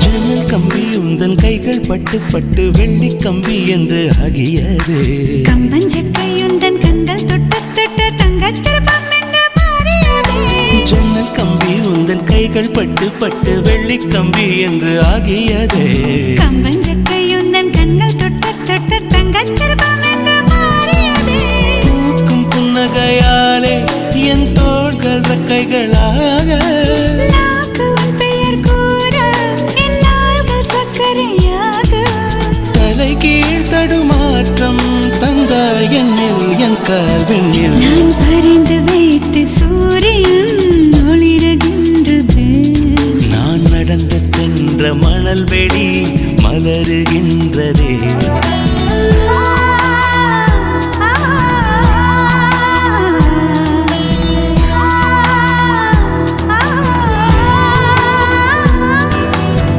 ஜன்னல் கம்பி உந்தன் கைகள் பட்டு பட்டு வெள்ளி கம்பி என்று ஆகியது. கம்பஞ்சக்கை உந்தன் கண்கள் தொட்டு தொட்டு தங்கச்சிற்பம் என்று மாறியது. ஜன்னல் கம்பி உந்தன் கைகள் பட்டு பட்டு வெள்ளி கம்பி என்று ஆகியது. கம்பஞ்சக்கை உந்தன் கண்கள் தொட்டு தொட்டு தங்கச்சிற்பம் என்று மாறியது. பூக்கும் புன்னகையாலே என் தோள்கள் ரெக்கைகளாக தடுமாற்றம் தந்தாய் என்னில் என் கால்வெண்ணில். நான் பறிந்து வைத்து சூரியன் ஒளிருகின்றது. நான் நடந்து சென்ற மணல் வெளி மலருகின்றதே.